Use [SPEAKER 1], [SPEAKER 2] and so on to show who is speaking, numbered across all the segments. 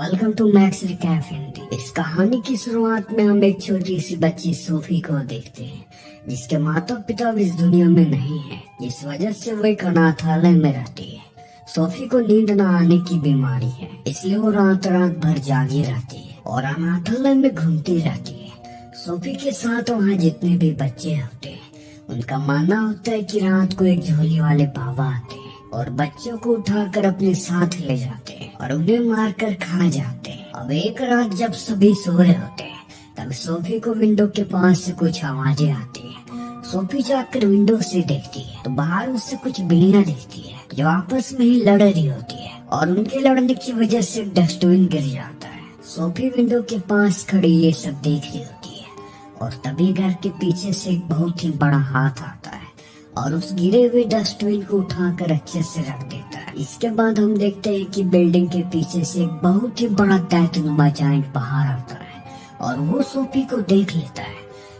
[SPEAKER 1] Welcome to Max Recap Hindi. इस कहानी की शुरुआत में हम एक छोटी सी बच्ची सोफी को देखते हैं, जिसके माता पिता भी इस दुनिया में नहीं है, जिस वजह से वो एक अनाथालय में रहती है। सोफी को नींद न आने की बीमारी है, इसलिए वो रात रात भर जागी रहती है और अनाथालय में घूमती रहती है। सोफी के साथ वहाँ जितने भी बच्चे होते हैं, उनका मानना होता है कि रात को एक झोली वाले बाबा आते हैं और बच्चों को उठाकर अपने साथ ले जाते हैं और उन्हें मारकर खा जाते हैं। अब एक रात जब सभी सो रहे होते हैं, तब सोफी को विंडो के पास से कुछ आवाजें आती है। सोफी जाकर विंडो से देखती है तो बाहर उससे कुछ बिल्लियां दिखती है जो आपस में ही लड़ रही होती है और उनके लड़ने की वजह से डस्टबिन गिर जाता है। सोफी विंडो के पास खड़ी ये सब देख रही होती है और तभी घर के पीछे से एक बहुत ही बड़ा हाथ आता है और उस गिरे हुए डस्टबिन को उठाकर अच्छे से रख देता है। इसके बाद हम देखते हैं कि बिल्डिंग के पीछे से एक बहुत ही बड़ा दैत्यनुमा जायंट बाहर आता है और वो सोफी को देख लेता है।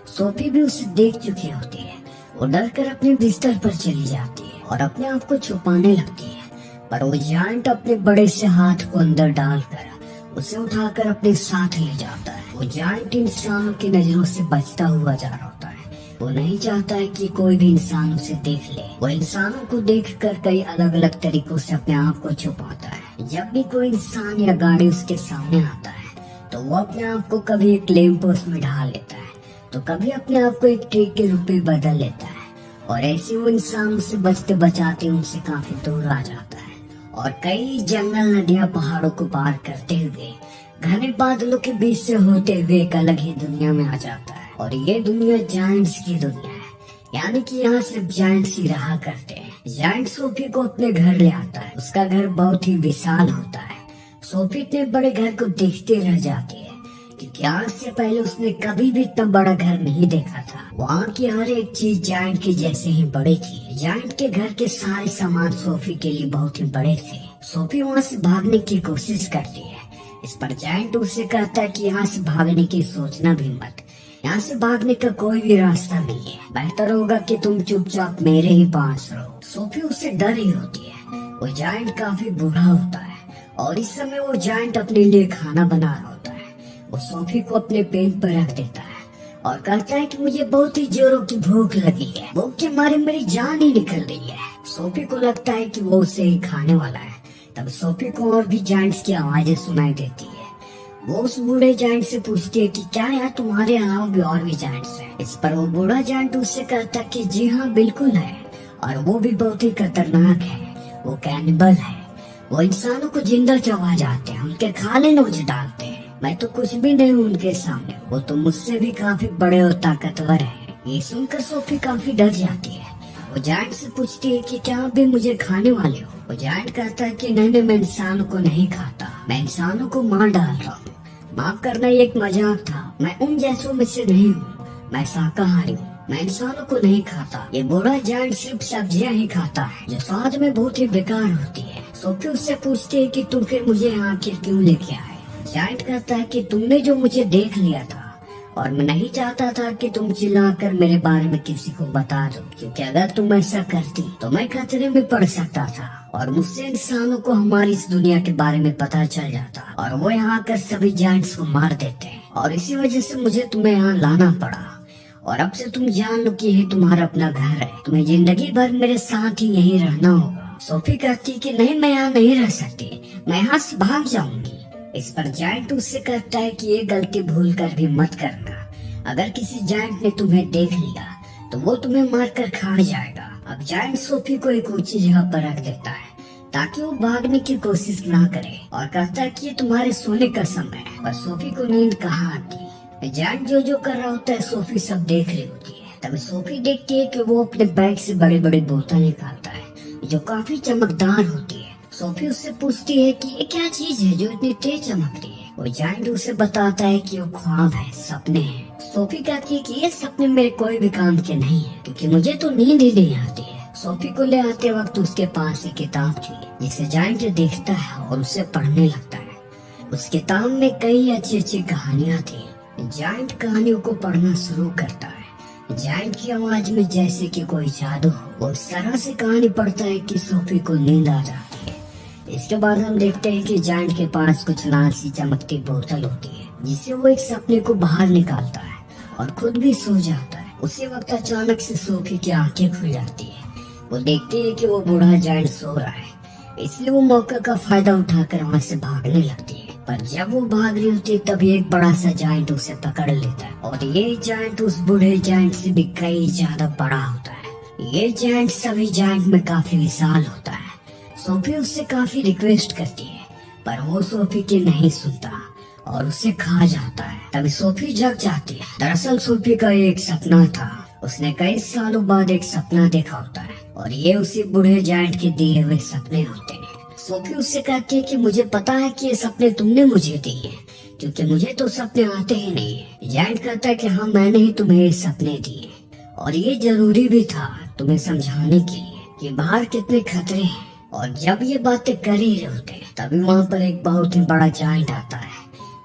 [SPEAKER 1] सोफी भी उसे देख चुकी होती है। वो डर कर अपने बिस्तर पर चली जाती है और अपने आप को छुपाने लगती है, पर वो जायंट अपने बड़े से हाथ को अंदर डालकर उसे उठाकर अपने साथ ले जाता है। वो जायंट इंसानों की नजरों से बचता हुआ जा रहा होता है। वो नहीं चाहता है कि कोई भी इंसान उसे देख ले। वो इंसानों को देखकर कई अलग अलग तरीकों से अपने आप को छुपाता है। जब भी कोई इंसान या गाड़ी उसके सामने आता है, तो वो अपने आप को कभी एक लैंप पोस्ट में ढाल लेता है, तो कभी अपने आप को एक ट्री के रूप में बदल लेता है और ऐसे वो इंसान उसे बचते बचाते उनसे काफी दूर आ जाता है और कई जंगल, नदियां, पहाड़ों को पार करते हुए घने बादलों के बीच से होते हुए एक अलग ही दुनिया में आ जाता है। और ये दुनिया जायंट्स की दुनिया है, यानी कि यहाँ सिर्फ जायंट्स ही रहा करते हैं। जायंट सोफी को अपने घर ले आता है। उसका घर बहुत ही विशाल होता है। सोफी इतने बड़े घर को देखते रह जाती है क्योंकि आज से पहले उसने कभी भी इतना बड़ा घर नहीं देखा था। वहाँ की हर एक चीज जायंट के जैसे ही बड़ी थी। जायंट के घर के सारे सामान सोफी के लिए बहुत ही बड़े थे। सोफी वहाँ से भागने की कोशिश करती है। इस पर जायंट उससे कहता है कि यहाँ से भागने की सोचना भी मत, यहाँ से भागने का कोई भी रास्ता नहीं है। बेहतर होगा कि तुम चुपचाप मेरे ही पास रहो। सोफी उससे डर रही होती है। वो जायंट काफी बूढ़ा होता है और इस समय वो जायंट अपने लिए खाना बना रहा होता है। वो सोफी को अपने पेट पर रख देता है और कहता है कि मुझे बहुत ही जोरों की भूख लगी है। भूख के मारे मेरी जान ही निकल रही है। सोफी को लगता है कि वो उसे ही खाने वाला है। तब सोफी को और भी जायंट्स की आवाजें सुनाई देती है। वो उस बूढ़े जायंट से पूछती है कि क्या यार तुम्हारे अलावा भी और भी जायंट्स हैं? इस पर वो बूढ़ा जायंट उससे कहता है कि जी हाँ बिल्कुल है, और वो भी बहुत ही खतरनाक है। वो कैनिबल है। वो इंसानों को जिंदा चबा जाते हैं, उनके खाने नोच डालते हैं। मैं तो कुछ भी नहीं हूँ उनके सामने। वो तो मुझसे भी काफी बड़े और ताकतवर है। ये सुनकर सोफी काफी डर जाती है। वो जायंट से पूछती है कि क्या आप भी मुझे खाने वाले हो? वो जायंट कहता है कि नहीं, मैं इंसानों को नहीं खाता, मैं इंसानों को मार डाल रहा हूँ। माफ करना, ये एक मजाक था। मैं उन जैसों में से नहीं हूँ। मैं शाकाहारी हूँ, मैं इंसानों को नहीं खाता। ये बूढ़ा जायंट सिर्फ सब्जियाँ ही खाता है जो स्वाद में बहुत ही बेकार होती है। सोफी उससे पूछती है कि तुम फिर मुझे यहाँ आखिर क्यों लेके आए? जायंट कहता है कि तुमने जो मुझे देख लिया था और मैं नहीं चाहता था कि तुम चिल्लाकर मेरे बारे में किसी को बता दो, क्योंकि अगर तुम ऐसा करती तो मैं खतरे में पड़ सकता था और मुझसे इंसानों को हमारी इस दुनिया के बारे में पता चल जाता और वो यहाँ आकर सभी जायंट्स को मार देते हैं। और इसी वजह से मुझे तुम्हें यहाँ लाना पड़ा। और अब से तुम जान लो कि यही तुम्हारा अपना घर है। तुम्हें जिंदगी भर मेरे साथ ही यहीं रहना होगा। सोफी कहती कि नहीं, मैं यहाँ नहीं रह सकती, मैं यहाँ से भाग जाऊंगी। इस पर जायंट उससे कहता है कि ये गलती भूल कर भी मत करना। अगर किसी जायंट ने तुम्हें देख लिया तो वो तुम्हें मारकर खा जाएगा। अब जायंट सोफी को एक ऊंची जगह पर रख देता है ताकि वो भागने की कोशिश ना करे और कहता है कि ये तुम्हारे सोने का समय है। पर सोफी को नींद कहाँ आती। जायंट जो जो कर रहा होता है सोफी सब देख रही होती है। तब सोफी देखती है कि वो अपने बैग से बड़े बड़े बोतल निकालता है जो काफी चमकदार होती है। सोफी उससे पूछती है कि ये क्या चीज है जो इतनी तेज चमक रही है? वो जायंट उसे बताता है कि वो ख्वाब है, सपने हैं। सोफी कहती है कि ये सपने मेरे कोई भी काम के नहीं है, क्योंकि मुझे तो नींद ही नहीं आती है। सोफी को ले आते वक्त उसके पास एक किताब थी जिसे जायंट देखता है और उसे पढ़ने लगता है। उस किताब में कई अच्छी अच्छी कहानियाँ थी। जायंट कहानियों को पढ़ना शुरू करता है। जायंट की आवाज में जैसे कि कोई जादू हो। वो इस तरह से कहानी पढ़ता है कि सोफी को नींद आ जाती है। इसके बाद हम देखते हैं कि जायंट के पास कुछ लाल सी चमकती बोतल होती है, जिससे वो एक सपने को बाहर निकालता है और खुद भी सो जाता है। उसी वक्त अचानक से सोफी की आंखें खुल जाती है। वो देखती है कि वो बूढ़ा जायंट सो रहा है, इसलिए वो मौके का फायदा उठाकर वहाँ से भागने लगती है। पर जब वो भाग रही होती है तभी एक बड़ा सा जायंट उसे पकड़ लेता है, और ये जायंट उस बूढ़े जायंट से भी कई ज्यादा बड़ा होता है। ये जायंट सभी जायंट में काफी विशाल होता है। सोफी उससे काफी रिक्वेस्ट करती है, पर वो सोफी की नहीं सुनता और उसे खा जाता है। तभी सोफी जग जाती है। दरअसल सोफी का एक सपना था। उसने कई सालों बाद एक सपना देखा होता है, और ये उसी बूढ़े जायंट के दिए हुए सपने होते हैं। सोफी उससे कहती है कि मुझे पता है कि ये सपने तुमने मुझे दिए, क्योंकि मुझे तो सपने आते ही नहीं है। जायंट कहता है कि हाँ, मैंने ही तुम्हें ये सपने दिए, और ये जरूरी भी था तुम्हें समझाने के लिए कि बाहर कितने खतरे हैं। और जब ये बातें कर ही रहे होते हैं तभी वहाँ पर एक बहुत ही बड़ा जायंट आता है।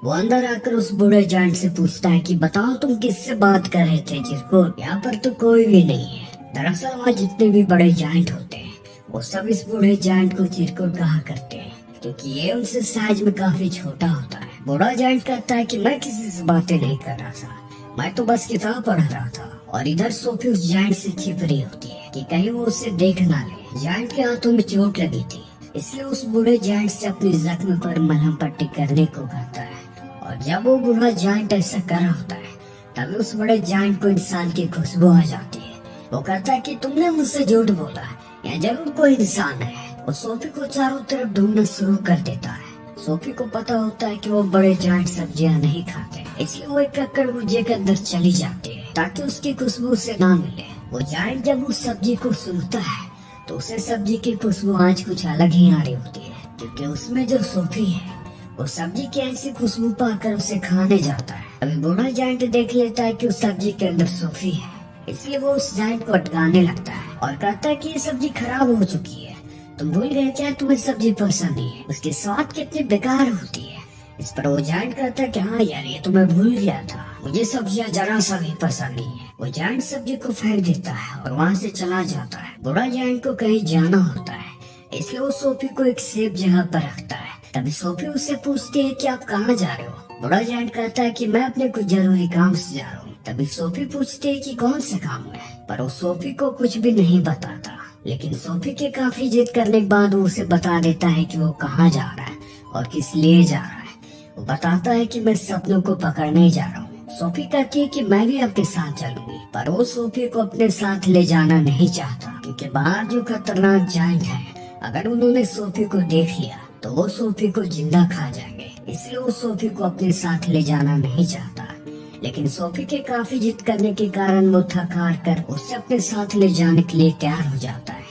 [SPEAKER 1] वो अंदर आकर उस बूढ़े जायंट से पूछता है कि बताओ तुम किससे बात कर रहे थे चिरकुट? यहाँ पर तो कोई भी नहीं है। दरअसल वहाँ जितने भी बड़े जायंट होते हैं वो सब इस बूढ़े जायंट को चिरकुट कहा करते हैं, क्योंकि ये उनसे साइज में काफी छोटा होता है। बूढ़ा जायंट कहता है कि मैं किसी से बातें नहीं कर रहा था, मैं तो बस किताब पढ़ रहा था। और इधर सोफी उस जायंट से छिप रही होती है कि कहीं वो उसे देख ना ले। जायंट के हाथों में चोट लगी थी, इसलिए उस बूढ़े जायंट से अपनी जख्म पर मलहम पट्टी करने को कहता है। और जब वो बूढ़ा जायंट ऐसा कर रहा होता है तभी उस बड़े जायंट को इंसान की खुशबू आ जाती है। वो कहता है कि तुमने मुझसे झूठ बोला, यह जरूर कोई इंसान है। वो सोफी को चारों तरफ ढूंढना शुरू कर देता है। सोफी को पता होता है कि वो बड़े जायंट सब्जियां नहीं खाते, इसलिए वो एक कक्कड़ भुजिया के अंदर चली जाती है ताकि उसकी खुशबू उसे ना मिले। वो जायंट जब उस सब्जी को सूंघता है तो उसे सब्जी की खुशबू आज कुछ अलग ही आ रही होती है, क्योंकि उसमें जो सोफी है वो सब्जी की ऐसी खुशबू पाकर उसे खाने जाता है। अभी बूढ़ा जायंट देख लेता है कि उस सब्जी के अंदर सोफी है, इसलिए वो उस जायंट को अटकाने लगता है और कहता है कि ये सब्जी खराब हो चुकी है, तुम भूल गए क्या तुम्हें सब्जी पसंद नहीं है, उसके स्वाद कितनी बेकार होती है। इस पर वो जायंट कहता है कि हाँ यार, ये तो मैं भूल गया था, मुझे सब्जियां जरा सा भी पसंद नहीं है। वो जायंट सब्जी को फेंक देता है और वहाँ से चला जाता है। बूढ़ा जायंट को कहीं जाना होता है, इसलिए वो सोफी को एक सेफ जगह पर रखता है। तभी सोफी उससे पूछती है कि आप कहाँ जा रहे हो? बूढ़ा जायंट कहता है कि मैं अपने कुछ जरूरी काम से जा रहा हूँ। तभी सोफी पूछती है कि कौन से काम है, पर वो सोफी को कुछ भी नहीं बताता। लेकिन सोफी के काफी जिद करने के बाद वो उसे बता देता है कि वो कहाँ जा रहा है और किस लिए जा रहा है। वो बताता है कि मैं सपनों को पकड़ने जा रहा हूँ। सोफी कहती है कि मैं भी आपके साथ चलूंगी, पर वो सोफी को अपने साथ ले जाना नहीं चाहता, क्योंकि बाहर जो खतरनाक जायंट है, अगर उन्होंने सोफी को देख लिया तो वो सोफी को जिंदा खा जाएंगे। इसलिए वो सोफी को अपने साथ ले जाना नहीं चाहता। लेकिन सोफी के काफी जिद करने के कारण वो थक हार कर उसे अपने साथ ले जाने के लिए तैयार हो जाता है।